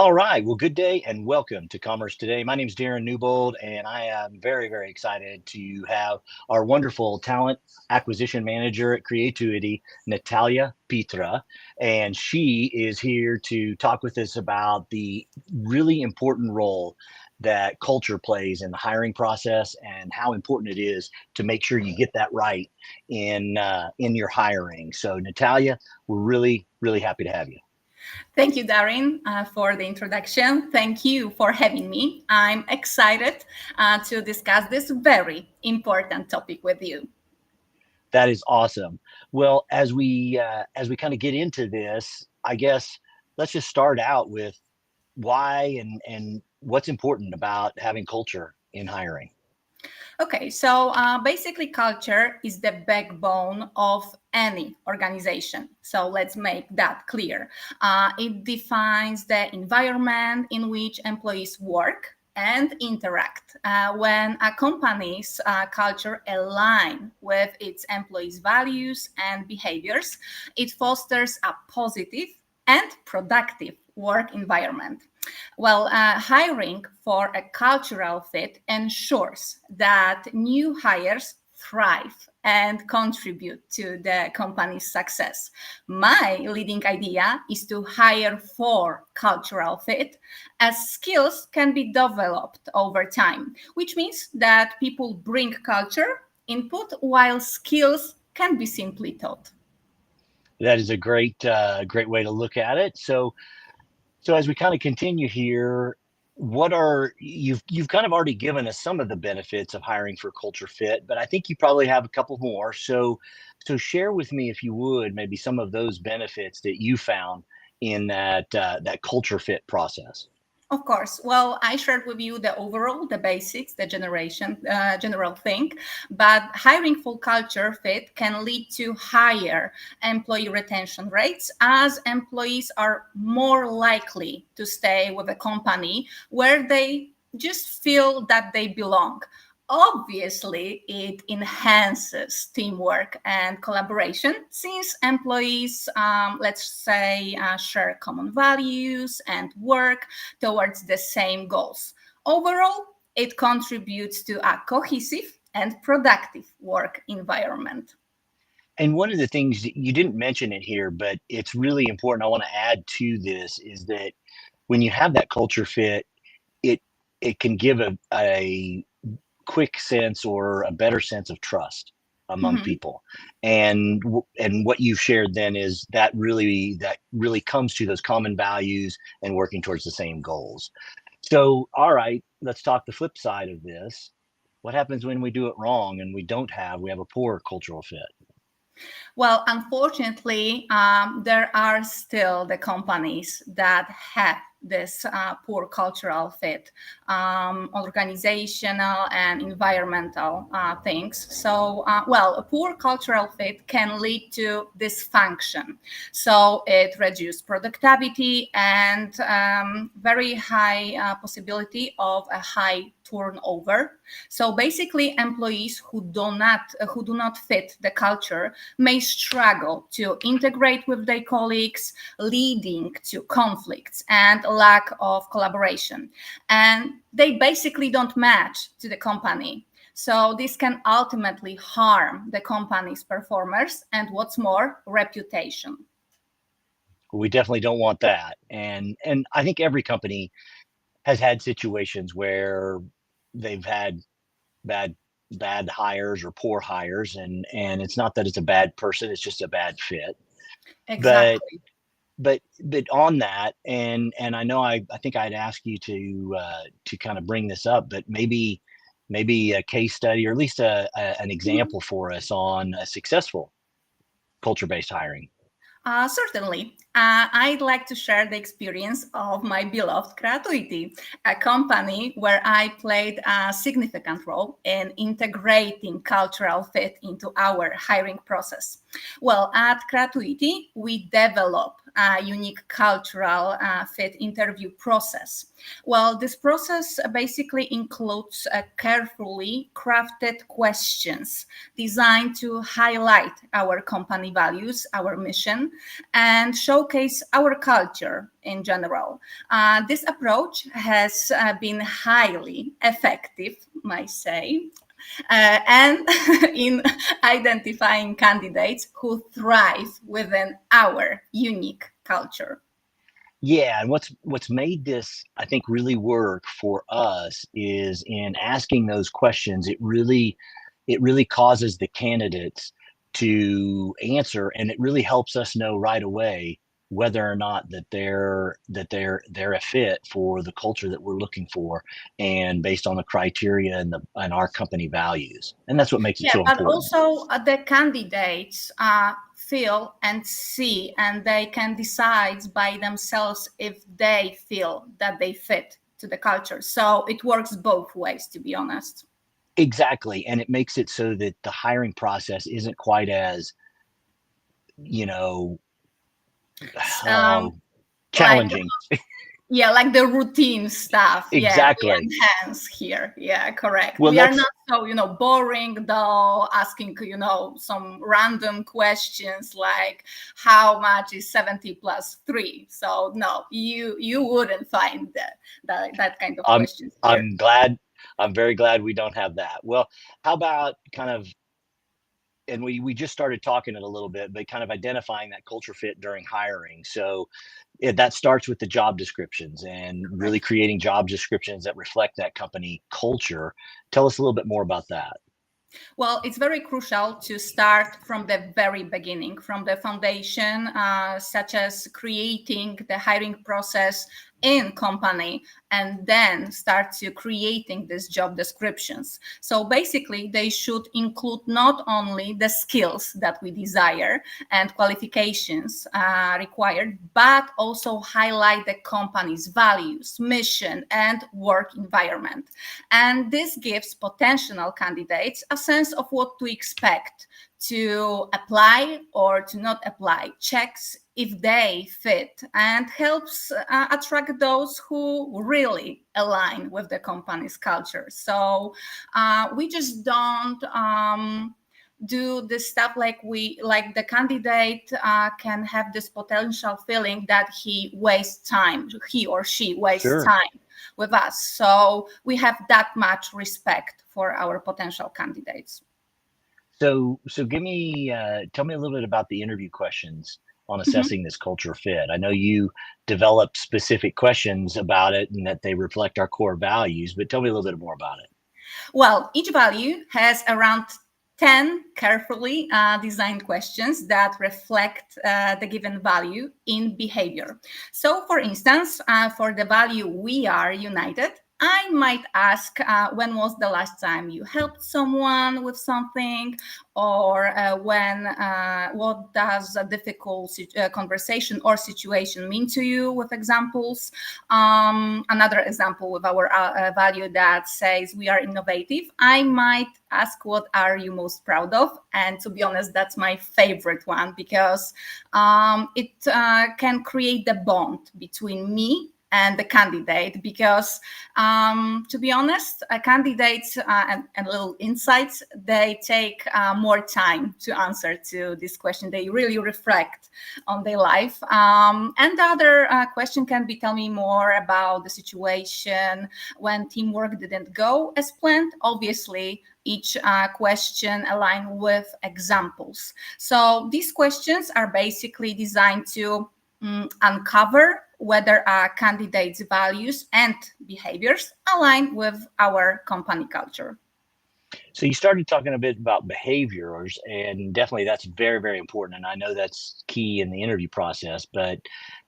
All right. Well, good day and welcome to Commerce Today. My name is Darin Newbold, and I am very, very excited to have our wonderful talent acquisition manager at Creativity, Natalia Pitra. And she is here to talk with us about the really important role that culture plays in the hiring process and how important it is to make sure you get that right in your hiring. So, Natalia, we're really, really happy to have you. Thank you, Darin, for the introduction. Thank you for having me. I'm excited to discuss this very important topic with you. That is awesome. Well, as we kind of get into this, I guess let's just start out with why and what's important about having culture in hiring. Okay, so basically, culture is the backbone of any organization. So let's make that clear. It defines the environment in which employees work and interact. When a company's culture align with its employees' values and behaviors, it fosters a positive and productive work environment. Well, hiring for a cultural fit ensures that new hires thrive and contribute to the company's success. My leading idea is to hire for cultural fit, as skills can be developed over time, which means that people bring culture input while skills can be simply taught. That is a great way to look at it. So as we kind of continue here, what are you've kind of already given us some of the benefits of hiring for culture fit, but I think you probably have a couple more. So share with me, if you would, maybe some of those benefits that you found in that culture fit process. Of course. Well, I shared with you the overall, the basics, the general thing, but hiring full culture fit can lead to higher employee retention rates as employees are more likely to stay with a company where they just feel that they belong. Obviously, it enhances teamwork and collaboration since employees, let's say, share common values and work towards the same goals. Overall, it contributes to a cohesive and productive work environment. And one of the things that you didn't mention it here, but it's really important, I want to add to this, is that when you have that culture fit, it it can give a quick sense or a better sense of trust among Mhm. people. And what you've shared then is that really comes to those common values and working towards the same goals. So, all right, let's talk the flip side of this. What happens when we do it wrong and we have a poor cultural fit? Well, unfortunately, there are still the companies that have this poor cultural fit, organizational and environmental things. So, well, a poor cultural fit can lead to dysfunction. So it reduces productivity and very high possibility of a high turnover. So basically, employees who do not fit the culture may struggle to integrate with their colleagues, leading to conflicts and lack of collaboration. And they basically don't match to the company. So this can ultimately harm the company's performers and what's more, reputation. We definitely don't want that. And I think every company has had situations where they've had bad bad hires or poor hires, and it's not that it's a bad person, it's just a bad fit. But Exactly. but on that, and I know I think I'd ask you to kind of bring this up, but maybe a case study or at least an Mhm. example for us on a successful culture-based hiring. Certainly. I'd like to share the experience of my beloved Creativity, a company where I played a significant role in integrating cultural fit into our hiring process. Well, at Gratuity, we develop a unique cultural fit interview process. Well, this process basically includes carefully crafted questions designed to highlight our company values, our mission, and showcase our culture in general. This approach has been highly effective, might say, and in identifying candidates who thrive within our unique culture. Yeah, and what's made this, I think, really work for us is in asking those questions. It really causes the candidates to answer, and it really helps us know right away whether or not that they're a fit for the culture that we're looking for, and based on the criteria and our company values. And that's what makes it Yeah, so but important. also the candidates feel and see, and they can decide by themselves if they feel that they fit to the culture. So it works both ways, to be honest. Exactly, and it makes it so that the hiring process isn't quite as, you know, S- Um, oh, like challenging. Yeah, like the routine stuff. Yeah, we Exactly. enhance here. Yeah, correct. Well, We are let's not so, boring though, asking, some random questions like how much is 70 plus 3. So no, you wouldn't find that kind of I'm questions here. I'm glad I'm very glad we don't have that. Well, how about kind of, and we just started talking it a little bit, but kind of identifying that culture fit during hiring. So that starts with the job descriptions and really Correct. creating job descriptions that reflect that company culture. Tell us a little bit more about that. Well, it's very crucial to start from the very beginning, from the foundation, such as creating the hiring process in company, and then start to creating these job descriptions. So basically, they should include not only the skills that we desire and qualifications required, but also highlight the company's values, mission, and work environment. And this gives potential candidates a sense of what to expect, to apply or to not apply, checks if they fit, and helps attract those who really align with the company's culture. So we just don't do this stuff like the candidate can have this potential feeling that he or she wastes Sure. time with us. So we have that much respect for our potential candidates. So tell me a little bit about the interview questions on Mhm. assessing this culture fit. I know you developed specific questions about it and that they reflect our core values, but tell me a little bit more about it. Well, each value has around 10 carefully designed questions that reflect the given value in behavior. So, for instance, for the value we are united, I might ask, when was the last time you helped someone with something, or what does a difficult conversation or situation mean to you, with examples. Another example with our value that says we are innovative, I might ask, what are you most proud of? And to be honest, that's my favorite one because it can create the bond between me and the candidate, because to be honest, candidates and little insights, they take more time to answer to this question. They really reflect on their life. And the other question can be, tell me more about the situation when teamwork didn't go as planned. Obviously, each question aligned with examples. So these questions are basically designed to uncover whether a candidate's values and behaviors align with our company culture. So you started talking a bit about behaviors, and definitely that's very, very important. And I know that's key in the interview process, but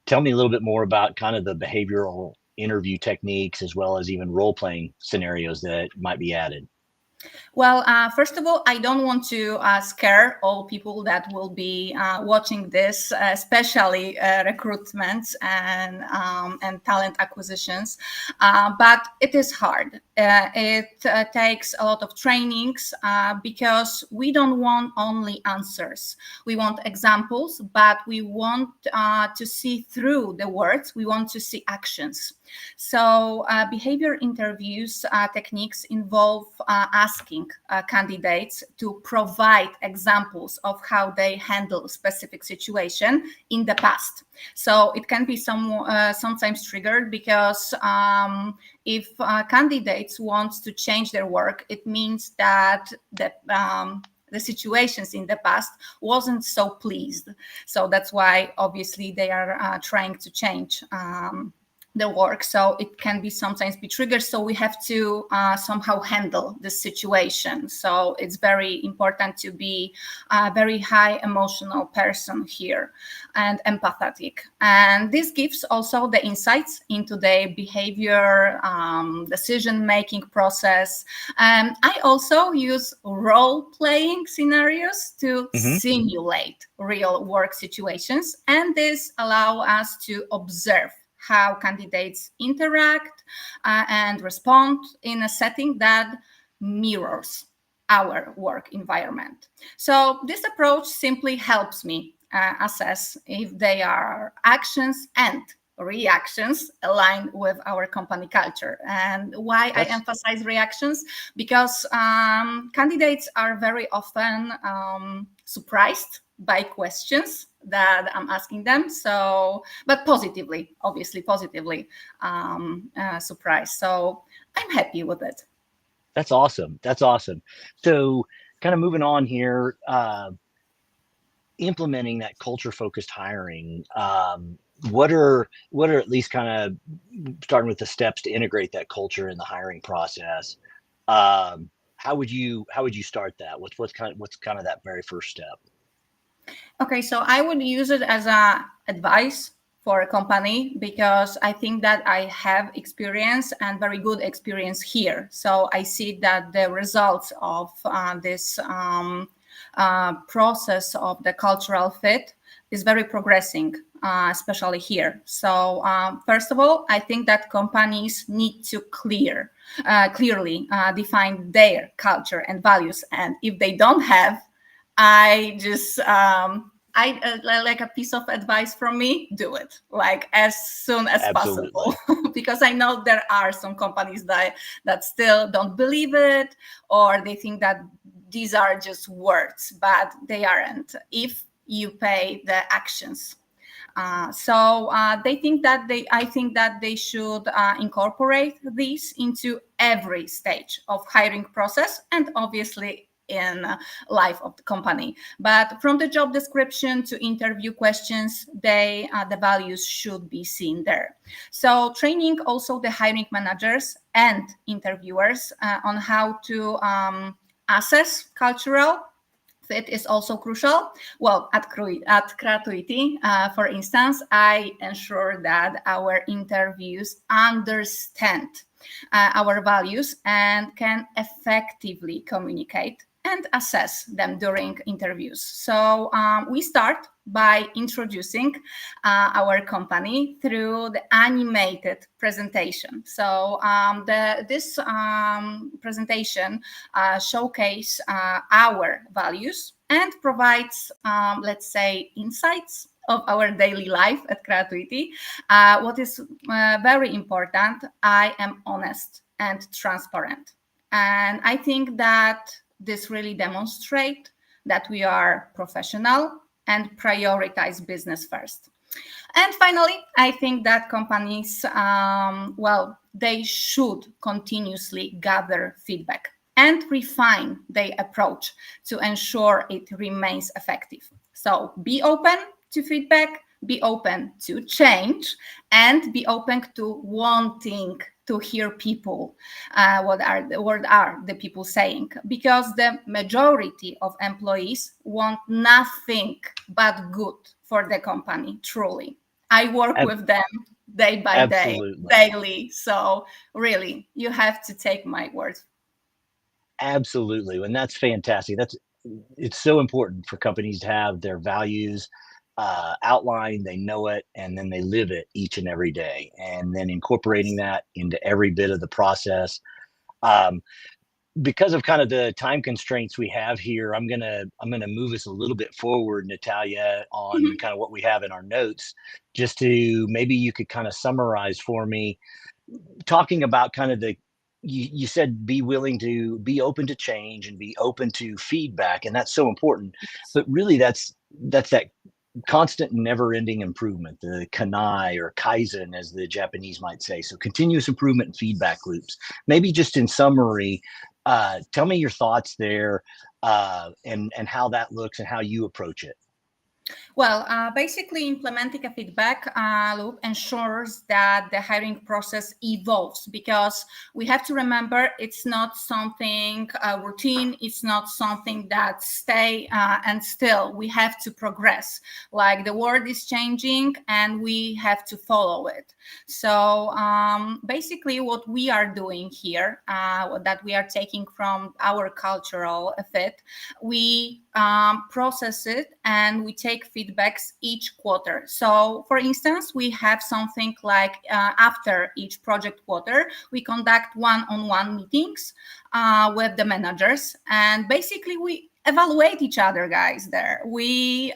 tell me a little bit more about kind of the behavioral interview techniques as well as even role playing scenarios that might be added. Well, first of all, I don't want to scare all people that will be watching this, especially recruitments and talent acquisitions. But it is hard. It takes a lot of trainings because we don't want only answers. We want examples, but we want to see through the words. We want to see actions. So behavior interviews techniques involve asking candidates to provide examples of how they handle specific situation in the past. So it can be sometimes triggered because if candidates want to change their work, it means that the situations in the past wasn't so pleased. So that's why obviously they are trying to change the work. So it can be sometimes be triggered. So we have to somehow handle the situation. So it's very important to be a very high emotional person here and empathetic. And this gives also the insights into the behavior, decision-making process. And I also use role-playing scenarios to Hmm. simulate real work situations. And this allow us to observe how candidates interact and respond in a setting that mirrors our work environment. So this approach simply helps me assess if they are actions and reactions aligned with our company culture. And why I That's emphasize reactions? Because candidates are very often surprised by questions that I'm asking them. So, but positively, obviously, positively surprised. So I'm happy with it. that's awesome. That's awesome. So, kind of moving on here, implementing that culture focused hiring. What are at least kind of starting with the steps to integrate that culture in the hiring process? How would you start that? What's kind of that very first step? Okay, so I would use it as a advice for a company because I think that I have experience and very good experience here. So I see that the results of this process of the cultural fit is very progressing, especially here. So first of all, I think that companies need to clearly define their culture and values, and if they don't have, I just like a piece of advice from me, do it like as soon as possible Absolutely. because I know there are some companies that still don't believe it, or they think that these are just words, but they aren't if you pay the actions. They think that I think that they should incorporate this into every stage of hiring process and obviously in life of the company. But from the job description to interview questions, the values should be seen there. So training also the hiring managers and interviewers on how to assess cultural fit is also crucial. Well, at Gratuity, for instance, I ensure that our interviews understand our values and can effectively communicate and assess them during interviews. So we start by introducing our company through the animated presentation. So this presentation showcase our values and provides, let's say, insights of our daily life at Gratuity. What is very important, I am honest and transparent. And I think that this really demonstrates that we are professional and prioritize business first. And finally, I think that companies, they should continuously gather feedback and refine their approach to ensure it remains effective. So be open to feedback, be open to change, and be open to wanting to hear people, what are the people saying, because the majority of employees want nothing but good for the company, truly. I work Ab- with them day by day, Absolutely. daily. So really, you have to take my word. Absolutely, and that's fantastic. It's so important for companies to have their values outlined, they know it, and then they live it each and every day, and then incorporating that into every bit of the process. Um, because of kind of the time constraints we have here, I'm gonna move us a little bit forward, Natalia, on Mhm. kind of what we have in our notes, just to maybe you could kind of summarize for me, talking about kind of you said be willing to be open to change and be open to feedback, and that's so important. But really, that's that constant, never-ending improvement, the kanai or kaizen, as the Japanese might say. So continuous improvement and feedback loops. Maybe just in summary, tell me your thoughts there, and how that looks and how you approach it. Well, basically, implementing a feedback loop ensures that the hiring process evolves because we have to remember it's not something routine, it's not something that stay and still. We have to progress. Like the world is changing and we have to follow it. So basically, what we are doing here, that we are taking from our cultural fit, we process it and we take feedbacks each quarter. So, for instance, we have something like after each project quarter, we conduct one-on-one meetings with the managers, and basically we evaluate each other, guys. There we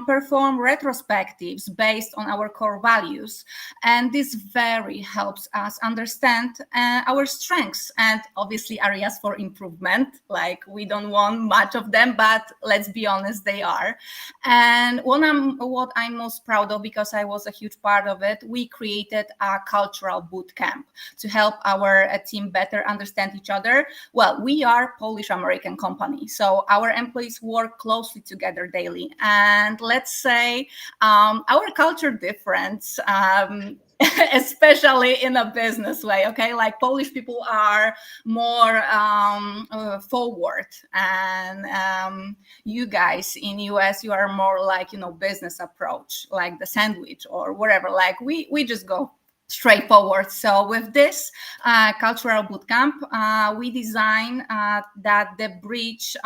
perform retrospectives based on our core values, and this very helps us understand our strengths and obviously areas for improvement. Like, we don't want much of them, but let's be honest, they are. And what I'm most proud of, because I was a huge part of it, we created a cultural boot camp to help our team better understand each other. Well, we are Polish American company, so our employees work closely together daily. And let's say our culture difference, especially in a business way, okay? Like, Polish people are more forward, and you guys in US, you are more like, business approach, like the sandwich or whatever. Like, we just go straightforward. So with this cultural bootcamp, we design that they bridge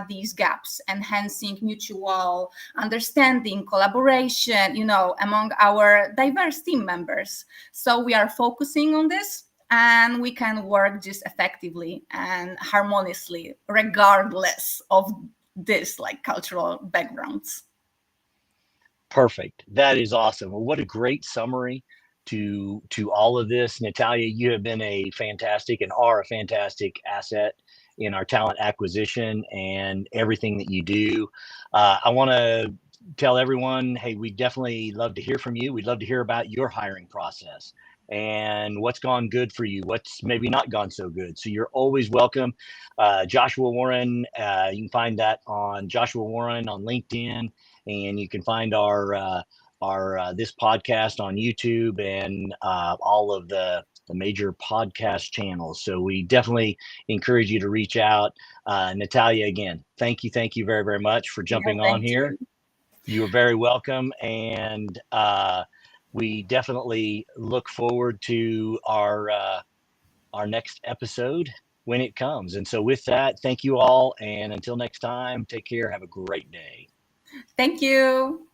these gaps, enhancing mutual understanding, collaboration, among our diverse team members. So we are focusing on this, and we can work just effectively and harmoniously, regardless of this like cultural backgrounds. Perfect. That is awesome. Well, what a great summary to all of this. Natalia, you have been a fantastic and are a fantastic asset in our talent acquisition and everything that you do. I want to tell everyone, hey, we definitely love to hear from you. We'd love to hear about your hiring process and what's gone good for you, what's maybe not gone so good. So you're always welcome. Joshua Warren, you can find that on Joshua Warren on LinkedIn, and you can find our this podcast on YouTube and all of the major podcast channels. So we definitely encourage you to reach out. Natalia, again, thank you very, very much for Yeah, jumping on thank here. you. You are very welcome, and we definitely look forward to our next episode when it comes. And so, with that, thank you all, and until next time, take care. Have a great day. Thank you.